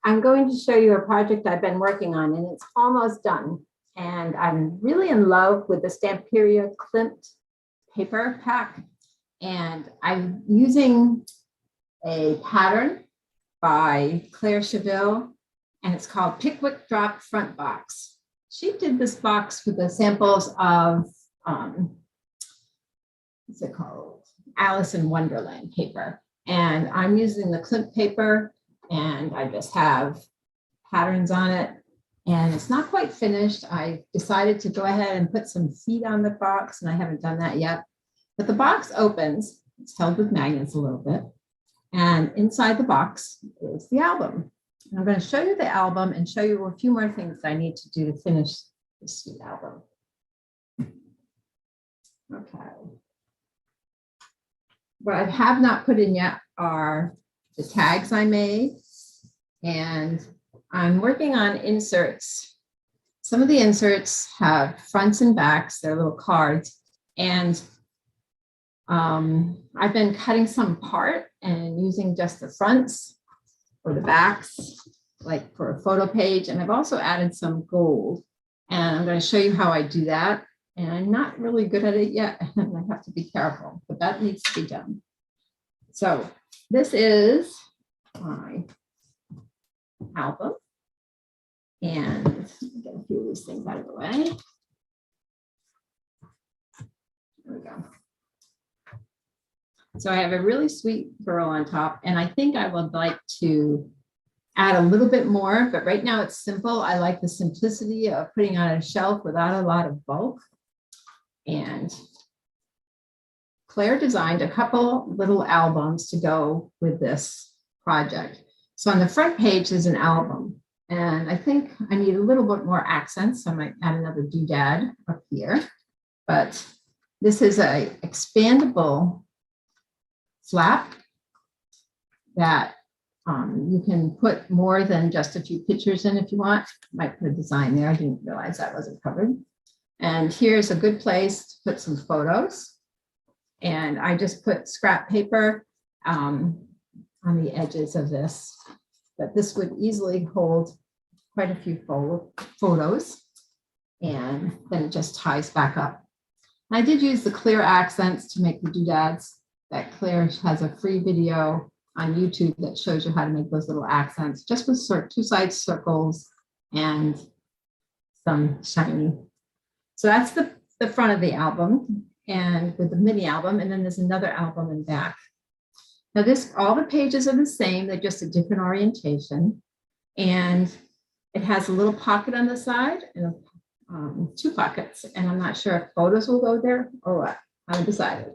I'm going to show you a project I've been working on, and it's almost done. And I'm really in love with the Stamperia Klimt paper pack. And I'm using a pattern by Claire Chavill, and it's called Pickwick Drop Front box. She did this box with the samples of, what's it called? Alice in Wonderland paper. And I'm using the Klimt paper, and I just have patterns on it. And it's not quite finished. I decided to go ahead and put some feet on the box, and I haven't done that yet. But the box opens, it's held with magnets a little bit. And inside the box is the album. And I'm going to show you the album and show you a few more things I need to do to finish this sweet album. Okay. What I have not put in yet are the tags I made, and I'm working on inserts. Some of the inserts have fronts and backs, they're little cards, and I've been cutting some apart and using just the fronts or the backs, like for a photo page, and I've also added some gold, and I'm going to show you how I do that. And I'm not really good at it yet, and I have to be careful, but that needs to be done. So this is my album, and get a few of these things out of the way. There we go. So I have a really sweet girl on top, and I think I would like to add a little bit more, but right now it's simple. I like the simplicity of putting on a shelf without a lot of bulk. And Claire designed a couple little albums to go with this project. So on the front page is an album, and I think I need a little bit more accents. So I might add another doodad up here, but this is a expandable flap that you can put more than just a few pictures in if you want. Might put a design there. I didn't realize that wasn't covered. And here's a good place to put some photos. And I just put scrap paper on the edges of this, but this would easily hold quite a few photos, and then it just ties back up. I did use the clear accents to make the doodads. That Claire has a free video on YouTube that shows you how to make those little accents, just with two side circles and some shiny. So that's the front of the album, and with the mini album, and then there's another album in back. Now all the pages are the same, they're just a different orientation, and it has a little pocket on the side and two pockets, and I'm not sure if photos will go there or what. I haven't decided.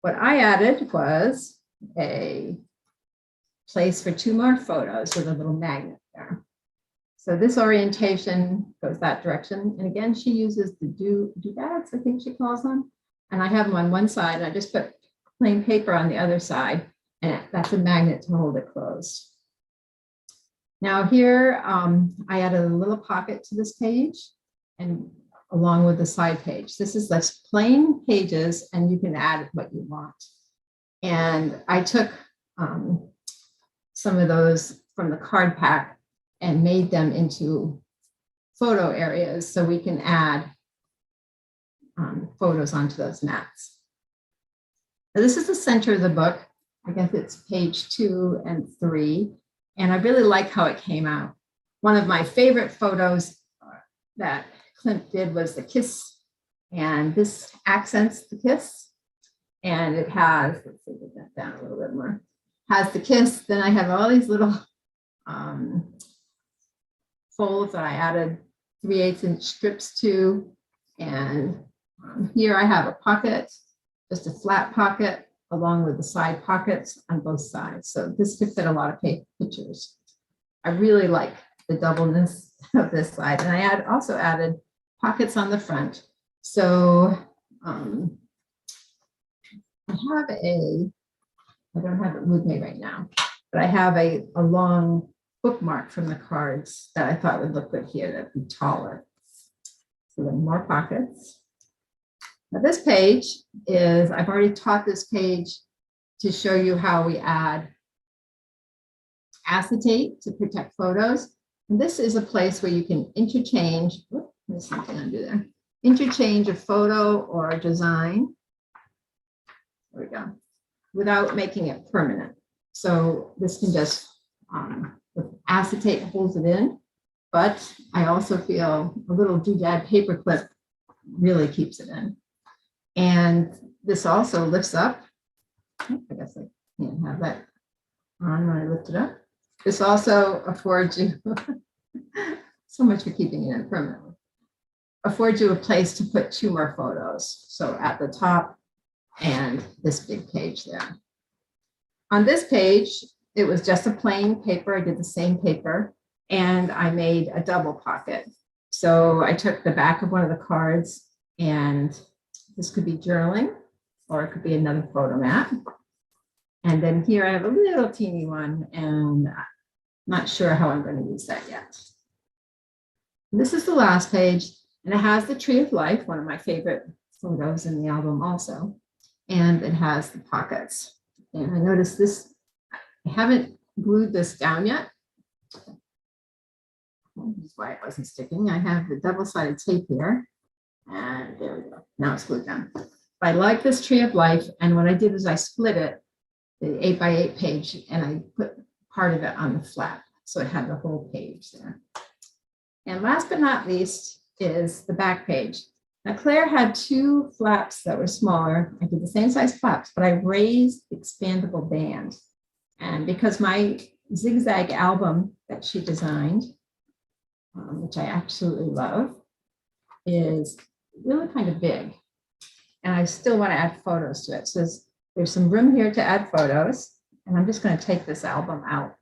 What I added was a place for two more photos with a little magnet there. So this orientation goes that direction. And again, she uses the doodads, I think she calls them. And I have them on one side, and I just put plain paper on the other side, and that's a magnet to hold it closed. Now here, I added a little pocket to this page, and along with the side page. This is less plain pages, and you can add what you want. And I took some of those from the card pack and made them into photo areas so we can add photos onto those mats. Now, this is the center of the book. I guess it's page 2 and 3. And I really like how it came out. One of my favorite photos that Klimt did was the kiss, and this accents the kiss. And it has, let's see, get that down a little bit more, has the kiss. Then I have all these little folds that I added 3/8 inch strips to. And here I have a pocket, just a flat pocket, along with the side pockets on both sides. So this could fit a lot of pictures. I really like the doubleness of this side. And I also added pockets on the front. So I don't have it with me right now, but I have a long bookmark from the cards that I thought would look good here, that'd be taller. So then more pockets. Now this page is, I've already taught this page to show you how we add acetate to protect photos. And this is a place where you can interchange, there's something under there, interchange a photo or a design. There we go, without making it permanent. So this can just, with acetate holds it in, but I also feel a little doodad paper clip really keeps it in. And this also lifts up. I guess I can't have that on when I lift it up. This also affords you, so much for keeping it in permanently, affords you a place to put 2 more photos. So at the top and this big page there. On this page, it was just a plain paper. I did the same paper and I made a double pocket. So I took the back of one of the cards, and this could be journaling or it could be another photo mat. And then here I have a little teeny one, and I'm not sure how I'm going to use that yet. And this is the last page, and it has the Tree of Life, one of my favorite photos in the album also. And it has the pockets. And I noticed this, I haven't glued this down yet. This is why it wasn't sticking. I have the double-sided tape here. And there we go. Now it's glued down. I like this Tree of Life. And what I did is I split it, the 8x8 page, and I put part of it on the flap. So it had the whole page there. And last but not least is the back page. Now, Claire had 2 flaps that were smaller. I did the same size flaps, but I raised the expandable band. And because my zigzag album that she designed, which I absolutely love, is really kind of big. And I still want to add photos to it. So there's some room here to add photos. And I'm just going to take this album out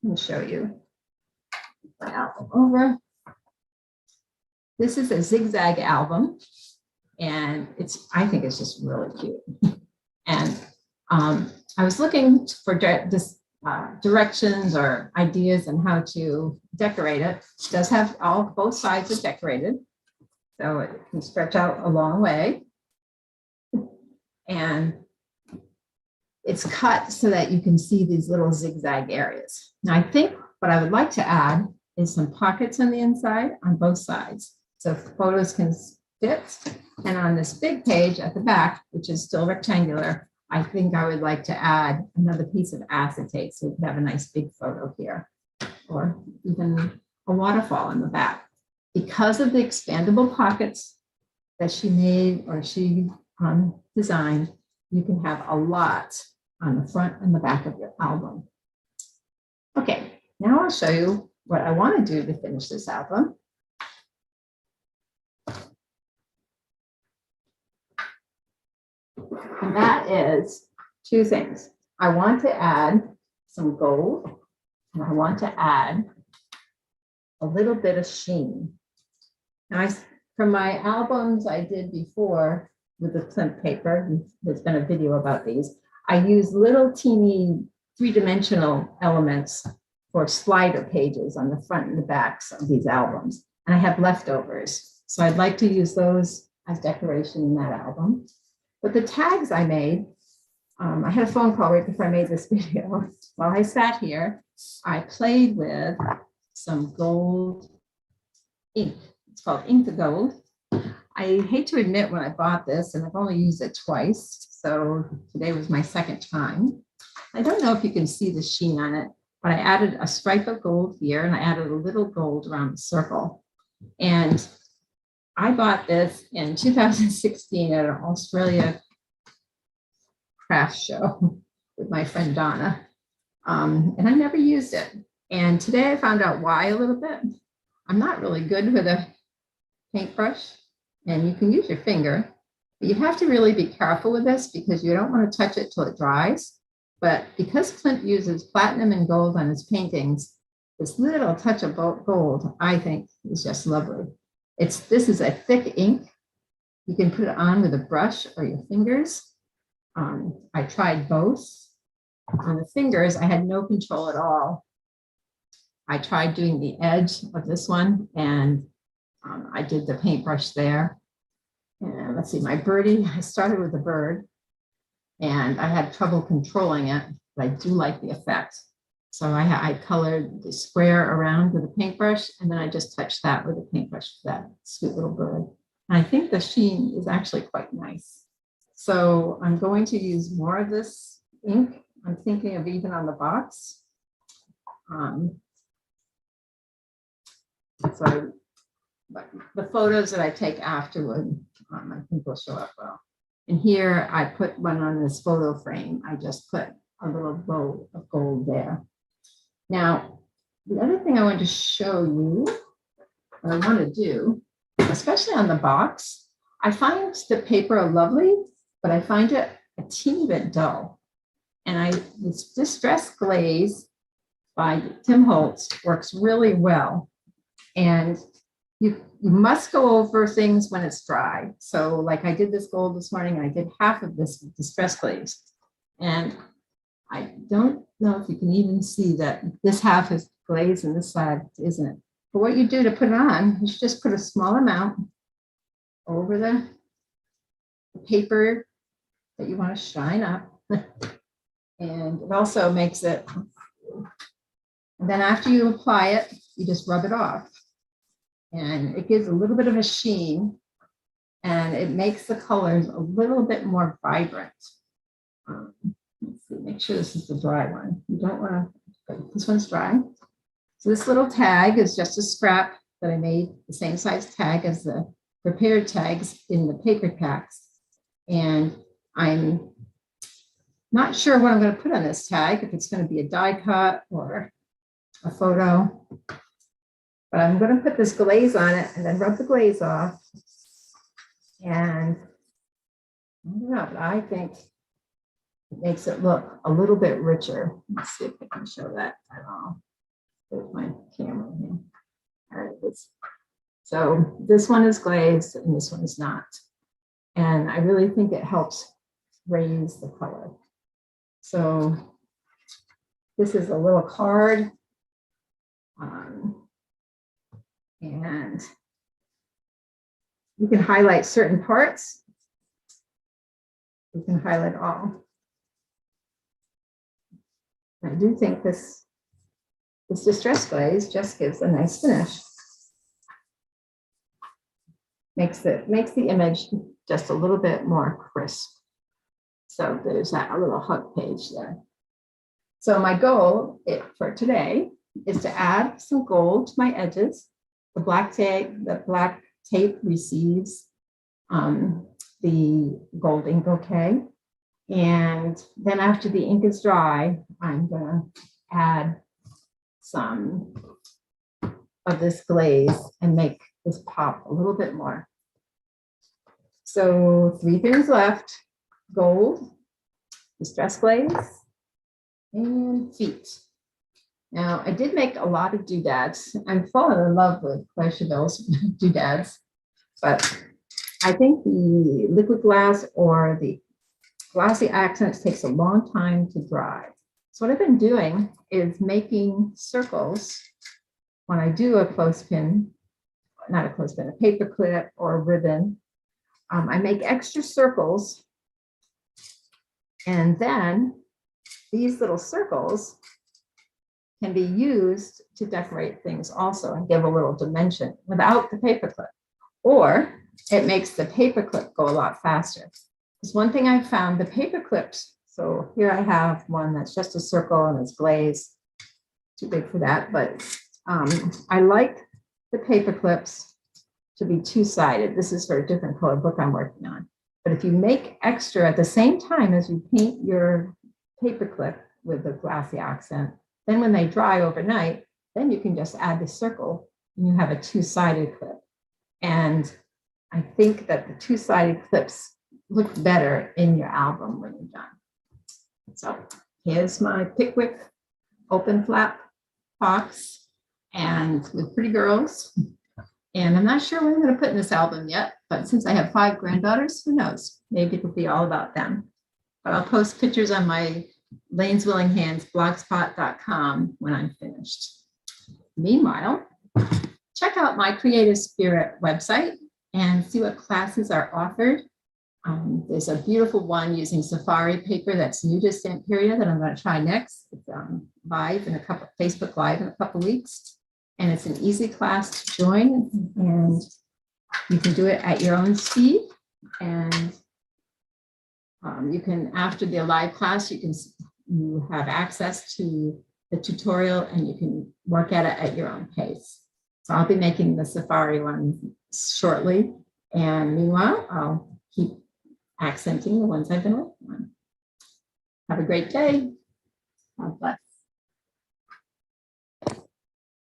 and show you the album over. This is a zigzag album, and I think it's just really cute. And I was looking for directions or ideas on how to decorate it. It does have both sides are decorated, so it can stretch out a long way. And it's cut so that you can see these little zigzag areas. Now, I think what I would like to add is some pockets on the inside on both sides, so photos can fit. And on this big page at the back, which is still rectangular, I think I would like to add another piece of acetate so we could have a nice big photo here, or even a waterfall in the back. Because of the expandable pockets that she made or she designed, you can have a lot on the front and the back of your album. Okay, now I'll show you what I want to do to finish this album. And that is 2 things. I want to add some gold, and I want to add a little bit of sheen. Now, from my albums I did before with the Klimt paper, there's been a video about these, I use little teeny 3-dimensional elements for slider pages on the front and the backs of these albums. And I have leftovers. So I'd like to use those as decoration in that album. But the tags I made, I had a phone call right before I made this video. While I sat here, I played with some gold ink. It's called Ink to Gold. I hate to admit when I bought this, and I've only used it twice, so today was my second time. I don't know if you can see the sheen on it, but I added a stripe of gold here, and I added a little gold around the circle. And I bought this in 2016 at an Australia craft show with my friend Donna, and I never used it. And today I found out why a little bit. I'm not really good with a paintbrush, and you can use your finger, but you have to really be careful with this because you don't want to touch it till it dries. But because Klimt uses platinum and gold on his paintings, this little touch of gold, I think, is just lovely. This is a thick ink. You can put it on with a brush or your fingers. I tried both. On the fingers, I had no control at all. I tried doing the edge of this one, and I did the paintbrush there. And let's see, my birdie, I started with a bird, and I had trouble controlling it, but I do like the effect. So I colored the square around with a paintbrush, and then I just touched that with a paintbrush for that sweet little bird. And I think the sheen is actually quite nice. So I'm going to use more of this ink. I'm thinking of even on the box. So but the photos that I take afterward, I think will show up well. And here I put one on this photo frame. I just put a little bow of gold there. Now, the other thing I want to show you, what I want to do, especially on the box, I find the paper lovely, but I find it a teeny bit dull. And this Distress Glaze by Tim Holtz works really well. And you must go over things when it's dry. So like I did this gold this morning, and I did half of this Distress Glaze. And I don't know if you can even see that this half is glazed and this side isn't. But what you do to put it on, you should just put a small amount over the paper that you want to shine up. And it also makes it, and then after you apply it, you just rub it off. And it gives a little bit of a sheen, and it makes the colors a little bit more vibrant. Let's see, make sure this is the dry one. You don't want to, this one's dry. So this little tag is just a scrap that I made, the same size tag as the prepared tags in the paper packs. And I'm not sure what I'm going to put on this tag, if it's going to be a die cut or a photo. But I'm going to put this glaze on it and then rub the glaze off. And I don't know, but I think it makes it look a little bit richer. Let's see if I can show that at all. There's my camera here. There it is. So this one is glazed and this one is not. And I really think it helps raise the color. So this is a little card. And you can highlight certain parts. You can highlight all. I do think this Distress Glaze just gives a nice finish. Makes the image just a little bit more crisp. So there's that little hug page there. So my goal for today is to add some gold to my edges. The black tape receives the gold ink okay. And then after the ink is dry, I'm going to add some of this glaze and make this pop a little bit more. So 3 things left: gold, Distress Glaze, and feet. Now, I did make a lot of doodads. I'm falling in love with Claire Chavill's doodads, but I think the liquid glass or the glossy accents takes a long time to dry. So what I've been doing is making circles when I do a clothespin, not a clothespin, a paper clip or a ribbon. I make extra circles, and then these little circles can be used to decorate things also and give a little dimension without the paper clip. Or it makes the paper clip go a lot faster. Because one thing I found, the paper clips, so here I have one that's just a circle and it's glazed, too big for that, but I like the paper clips to be two-sided. This is for a different color book I'm working on. But if you make extra at the same time as you paint your paper clip with the glossy accent, then when they dry overnight, then you can just add the circle and you have a two-sided clip. And I think that the two-sided clips look better in your album when you're done. So here's my Pickwick open flap box and with pretty girls. And I'm not sure what I'm going to put in this album yet, but since I have 5 granddaughters, who knows? Maybe it'll be all about them. But I'll post pictures on my Lane's Willing Hands blogspot.com when I'm finished. Meanwhile, check out my Creative Spirit website and see what classes are offered. There's a beautiful one using safari paper that's new to Stamperia that I'm going to try next. It's live in Facebook Live in a couple weeks. And it's an easy class to join, and you can do it at your own speed. And you can, after the live class, you have access to the tutorial and you can work at it at your own pace. So I'll be making the safari one shortly. And meanwhile, I'll keep accenting the ones I've been working on. Have a great day. God bless.